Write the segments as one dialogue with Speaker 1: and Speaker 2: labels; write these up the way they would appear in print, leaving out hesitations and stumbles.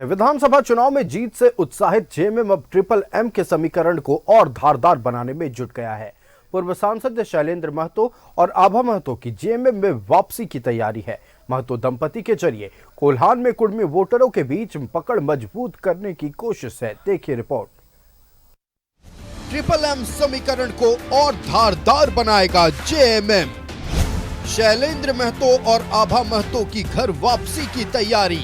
Speaker 1: विधानसभा चुनाव में जीत से उत्साहित जेएमएम अब ट्रिपल एम के समीकरण को और धारदार बनाने में जुट गया है। पूर्व सांसद शैलेंद्र महतो और आभा महतो की जेएमएम में वापसी की तैयारी है। महतो दंपति के जरिए कोल्हान में कुर्मी वोटरों के बीच पकड़ मजबूत करने की कोशिश है। देखिए रिपोर्ट। ट्रिपल एम समीकरण को और धारदार बनाएगा जेएमएम। शैलेंद्र महतो और आभा महतो की घर वापसी की तैयारी।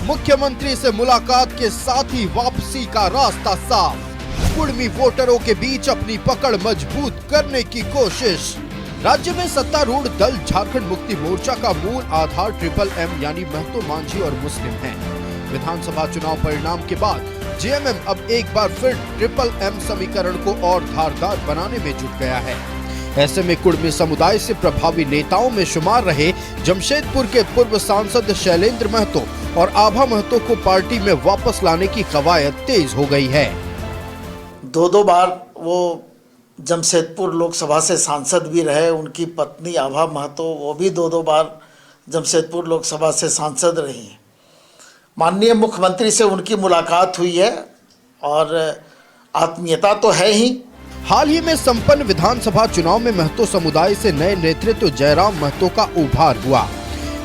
Speaker 1: मुख्यमंत्री से मुलाकात के साथ ही वापसी का रास्ता साफ। कुर्मी वोटरों के बीच अपनी पकड़ मजबूत करने की कोशिश। राज्य में सत्तारूढ़ दल झारखंड मुक्ति मोर्चा का मूल आधार ट्रिपल एम यानी महतो, मांझी और मुस्लिम है। विधानसभा चुनाव परिणाम के बाद जेएमएम अब एक बार फिर ट्रिपल एम समीकरण को और धारदार बनाने में जुट गया है। ऐसे में कुर्मी समुदाय से प्रभावी नेताओं में शुमार रहे जमशेदपुर के पूर्व सांसद शैलेंद्र महतो और आभा महतो को पार्टी में वापस लाने की कवायद तेज हो गई है।
Speaker 2: दो बार वो जमशेदपुर लोकसभा से सांसद भी रहे। उनकी पत्नी आभा महतो वो भी दो बार जमशेदपुर लोकसभा से सांसद रही हैं। माननीय मुख्यमंत्री से उनकी मुलाकात हुई है और आत्मीयता तो है ही।
Speaker 1: हाल ही में संपन्न विधानसभा चुनाव में महतो समुदाय से नए नेतृत्व जयराम महतो का उभार हुआ।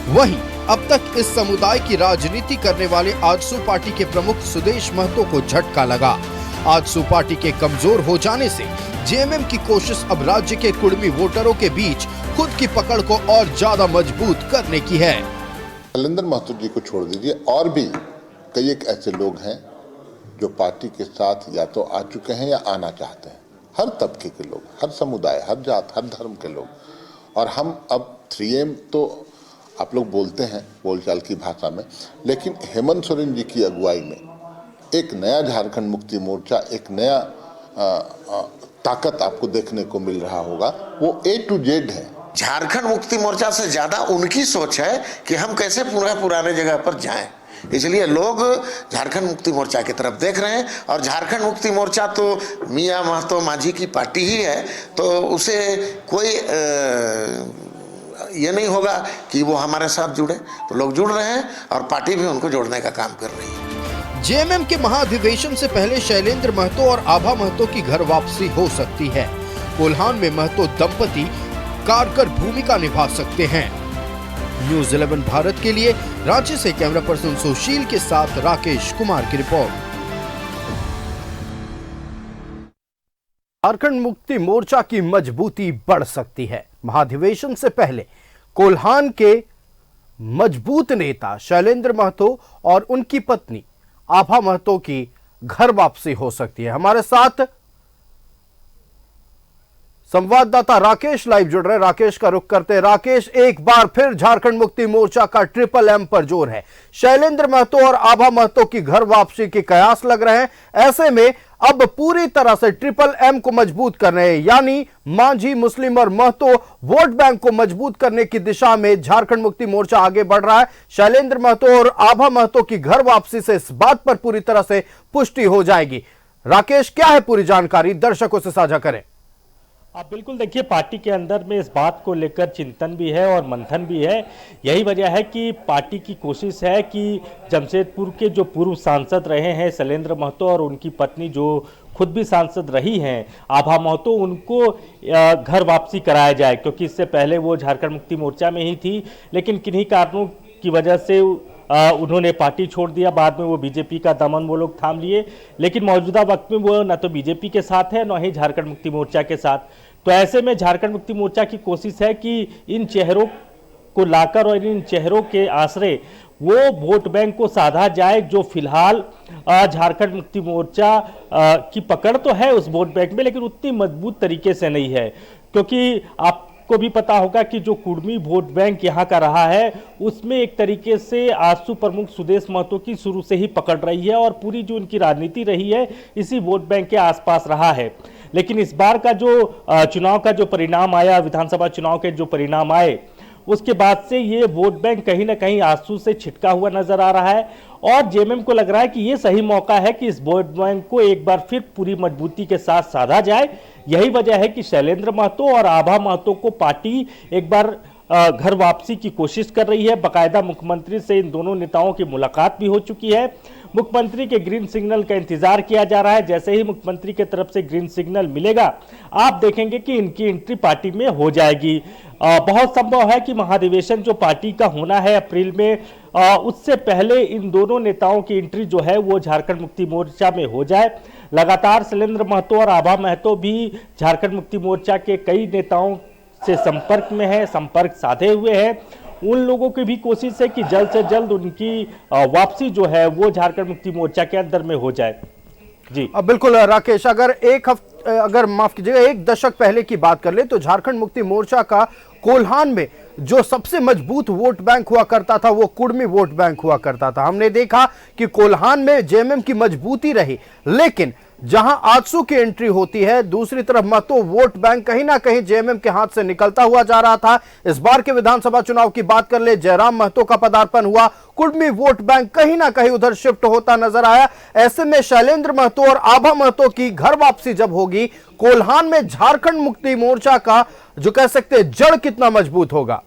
Speaker 1: वहीं अब तक इस समुदाय की राजनीति करने वाले आजसू पार्टी के प्रमुख सुदेश महतो को झटका लगा। आजसू पार्टी के कमजोर हो जाने से जेएमएम की कोशिश अब राज्य के कुर्मी वोटरों के बीच खुद की पकड़ को और ज्यादा मजबूत करने की है।
Speaker 3: शैलेंद्र महतो जी को छोड़ दीजिए, और भी कई एक ऐसे लोग हैं जो पार्टी के साथ या तो आ चुके हैं या आना चाहते हैं। हर तबके के लोग, हर समुदाय, हर जात, हर धर्म के लोग। और हम अब 3M तो आप लोग बोलते हैं बोलचाल की भाषा में, लेकिन हेमंत सोरेन जी की अगुवाई में एक नया झारखंड मुक्ति मोर्चा, एक नया ताकत आपको देखने को मिल रहा होगा। वो A to Z है।
Speaker 4: झारखंड मुक्ति मोर्चा से ज्यादा उनकी सोच है कि हम कैसे पुराने जगह पर जाएं। इसलिए लोग झारखंड मुक्ति मोर्चा की तरफ देख रहे हैं। और झारखंड मुक्ति मोर्चा तो मियां महतो मांझी की पार्टी ही है, तो उसे कोई ये नहीं होगा कि वो हमारे साथ जुड़े। तो लोग जुड़ रहे हैं और पार्टी भी उनको जोड़ने का काम कर रही है।
Speaker 1: जेएमएम के महाधिवेशन से पहले शैलेंद्र महतो और आभा महतो की घर वापसी हो सकती है। कोल्हान में महतो दंपति कारगर भूमिका निभा सकते हैं। न्यूज़ 11 भारत के लिए रांची से कैमरा पर्सन सुशील के साथ राकेश कुमार की रिपोर्ट। झारखंड मुक्ति मोर्चा की मजबूती बढ़ सकती है। महाधिवेशन से पहले कोल्हान के मजबूत नेता शैलेंद्र महतो और उनकी पत्नी आभा महतो की घर वापसी हो सकती है। हमारे साथ संवाददाता राकेश लाइव जुड़ रहे। राकेश का रुख करते हैं। राकेश, एक बार फिर झारखंड मुक्ति मोर्चा का ट्रिपल एम पर जोर है। शैलेंद्र महतो और आभा महतो की घर वापसी के कयास लग रहे हैं। ऐसे में अब पूरी तरह से ट्रिपल एम को मजबूत कर रहे हैं, यानी मांझी, मुस्लिम और महतो वोट बैंक को मजबूत करने की दिशा में झारखंड मुक्ति मोर्चा आगे बढ़ रहा है। शैलेंद्र महतो और आभा महतो की घर वापसी से इस बात पर पूरी तरह से पुष्टि हो जाएगी। राकेश, क्या है पूरी जानकारी, दर्शकों से साझा करें।
Speaker 5: आप बिल्कुल देखिए, पार्टी के अंदर में इस बात को लेकर चिंतन भी है और मंथन भी है। यही वजह है कि पार्टी की कोशिश है कि जमशेदपुर के जो पूर्व सांसद रहे हैं शैलेंद्र महतो और उनकी पत्नी जो खुद भी सांसद रही हैं आभा महतो, उनको घर वापसी कराया जाए, क्योंकि इससे पहले वो झारखंड मुक्ति मोर्चा में ही थी, लेकिन किन्हीं कारणों की वजह से उन्होंने पार्टी छोड़ दिया। बाद में वो बीजेपी का दामन वो लोग थाम लिए, लेकिन मौजूदा वक्त में वो न तो बीजेपी के साथ है न ही झारखंड मुक्ति मोर्चा के साथ। तो ऐसे में झारखंड मुक्ति मोर्चा की कोशिश है कि इन चेहरों को लाकर और इन चेहरों के आश्रय वो वोट बैंक को साधा जाए, जो फिलहाल झारखंड मुक्ति मोर्चा की पकड़ तो है उस वोट बैंक में, लेकिन उतनी मजबूत तरीके से नहीं है। क्योंकि आपको भी पता होगा कि जो कुर्मी वोट बैंक यहाँ का रहा है, उसमें एक तरीके से आजसू प्रमुख सुदेश महतो की शुरू से ही पकड़ रही है और पूरी जो उनकी राजनीति रही है इसी वोट बैंक के आसपास रहा है। लेकिन इस बार का जो चुनाव का जो परिणाम आया, विधानसभा चुनाव के जो परिणाम आए, उसके बाद से ये वोट बैंक कहीं ना कहीं आजसू से छिटका हुआ नजर आ रहा है और जेएमएम को लग रहा है कि ये सही मौका है कि इस वोट बैंक को एक बार फिर पूरी मजबूती के साथ साधा जाए। यही वजह है कि शैलेंद्र महतो और आभा महतो को पार्टी एक बार घर वापसी की कोशिश कर रही है। बाकायदा मुख्यमंत्री से इन दोनों नेताओं की मुलाकात भी हो चुकी है। मुख्यमंत्री के ग्रीन सिग्नल का इंतजार किया जा रहा है। जैसे ही मुख्यमंत्री की तरफ से ग्रीन सिग्नल मिलेगा, आप देखेंगे कि इनकी एंट्री पार्टी में हो जाएगी। बहुत संभव है कि महाधिवेशन जो पार्टी का होना है अप्रैल में, उससे पहले इन दोनों नेताओं की एंट्री जो है वो झारखंड मुक्ति मोर्चा में हो जाए। लगातार शैलेंद्र महतो और आभा महतो भी झारखंड मुक्ति मोर्चा के कई नेताओं से संपर्क में है, संपर्क साधे हुए हैं। उन लोगों की भी कोशिश है कि जल्द से जल्द उनकी वापसी जो है वो झारखंड मुक्ति मोर्चा के अंदर में हो जाए। जी
Speaker 1: बिल्कुल राकेश, अगर माफ कीजिएगा, एक दशक पहले की बात कर ले तो झारखंड मुक्ति मोर्चा का कोल्हान में जो सबसे मजबूत वोट बैंक हुआ करता था वो कुर्मी वोट बैंक हुआ करता था। हमने देखा कि कोल्हान में जेएमएम की मजबूती रही, लेकिन जहां आजसू की एंट्री होती है, दूसरी तरफ महतो वोट बैंक कहीं ना कहीं जेएमएम के हाथ से निकलता हुआ जा रहा था। इस बार के विधानसभा चुनाव की बात कर ले, जयराम महतो का पदार्पण हुआ, कुर्मी वोट बैंक कहीं ना कहीं उधर शिफ्ट होता नजर आया। ऐसे में शैलेंद्र महतो और आभा महतो की घर वापसी जब होगी, कोल्हान में झारखंड मुक्ति मोर्चा का जो कह सकते हैं जड़ कितना मजबूत होगा?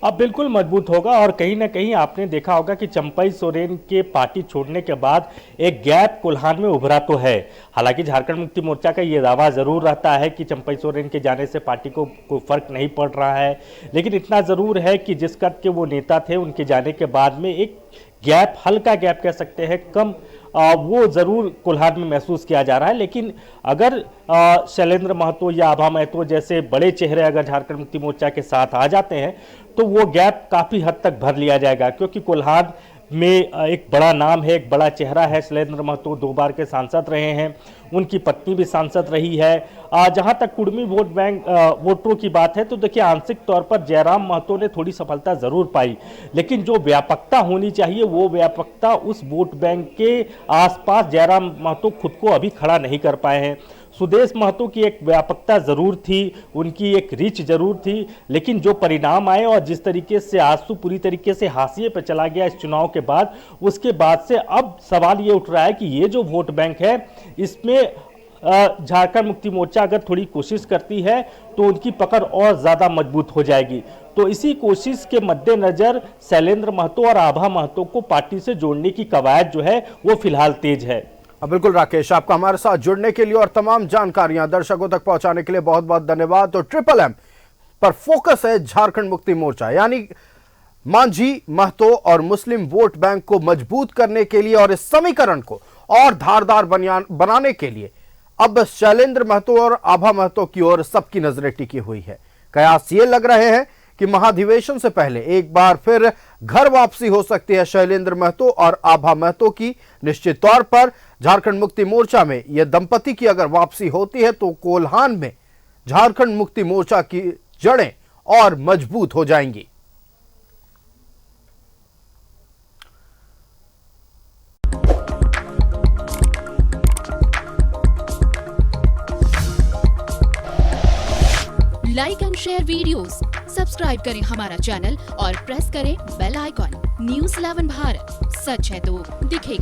Speaker 5: अब बिल्कुल मजबूत होगा। और कहीं ना कहीं आपने देखा होगा कि चंपई सोरेन के पार्टी छोड़ने के बाद एक गैप कोल्हान में उभरा तो है। हालांकि झारखंड मुक्ति मोर्चा का ये दावा जरूर रहता है कि चंपई सोरेन के जाने से पार्टी को कोई फर्क नहीं पड़ रहा है, लेकिन इतना जरूर है कि जिस कद के वो नेता थे, उनके जाने के बाद में एक गैप, हल्का गैप कह सकते हैं, कम वो जरूर कोल्हान में महसूस किया जा रहा है। लेकिन अगर शैलेंद्र महतो या आभा महतो जैसे बड़े चेहरे अगर झारखंड मुक्ति मोर्चा के साथ आ जाते हैं तो वो गैप काफी हद तक भर लिया जाएगा, क्योंकि कोल्हान में एक बड़ा नाम है, एक बड़ा चेहरा है। शैलेंद्र महतो 2 बार के सांसद रहे हैं, उनकी पत्नी भी सांसद रही है। जहां तक कुर्मी वोट बैंक वोटरों की बात है तो देखिए, आंशिक तौर पर जयराम महतो ने थोड़ी सफलता जरूर पाई, लेकिन जो व्यापकता होनी चाहिए वो व्यापकता उस वोट बैंक के आसपास जयराम महतो खुद को अभी खड़ा नहीं कर पाए हैं। सुदेश महतो की एक व्यापकता जरूर थी, उनकी एक रीच जरूर थी, लेकिन जो परिणाम आए और जिस तरीके से आजसू पूरी तरीके से हाशिए पर चला गया इस चुनाव के बाद, उसके बाद से अब सवाल ये उठ रहा है कि ये जो वोट बैंक है इसमें झारखंड मुक्ति मोर्चा अगर थोड़ी कोशिश करती है तो उनकी पकड़ और ज्यादा मजबूत हो जाएगी। तो इसी कोशिश के मद्देनजर शैलेंद्र महतो और आभा महतो को पार्टी से जोड़ने की कवायद जो है वो फिलहाल तेज है।
Speaker 1: बिल्कुल राकेश, आपका हमारे साथ जुड़ने के लिए और तमाम जानकारियां दर्शकों तक पहुंचाने के लिए बहुत बहुत धन्यवाद। तो ट्रिपल एम पर फोकस है झारखंड मुक्ति मोर्चा, यानी मांझी, महतो और मुस्लिम वोट बैंक को मजबूत करने के लिए और इस समीकरण को और धारदार बनाने के लिए अब शैलेंद्र महतो और आभा महतो की ओर सबकी नजरें टिकी हुई है। कयास ये लग रहे हैं कि महाधिवेशन से पहले एक बार फिर घर वापसी हो सकती है शैलेंद्र महतो और आभा महतो की। निश्चित तौर पर झारखंड मुक्ति मोर्चा में यह दंपति की अगर वापसी होती है तो कोल्हान में झारखंड मुक्ति मोर्चा की जड़ें और मजबूत हो जाएंगी।
Speaker 6: Like and share videos, subscribe करें हमारा चैनल और प्रेस करें बेल आइकॉन। न्यूज़ 11 भारत, सच है तो दिखेगा।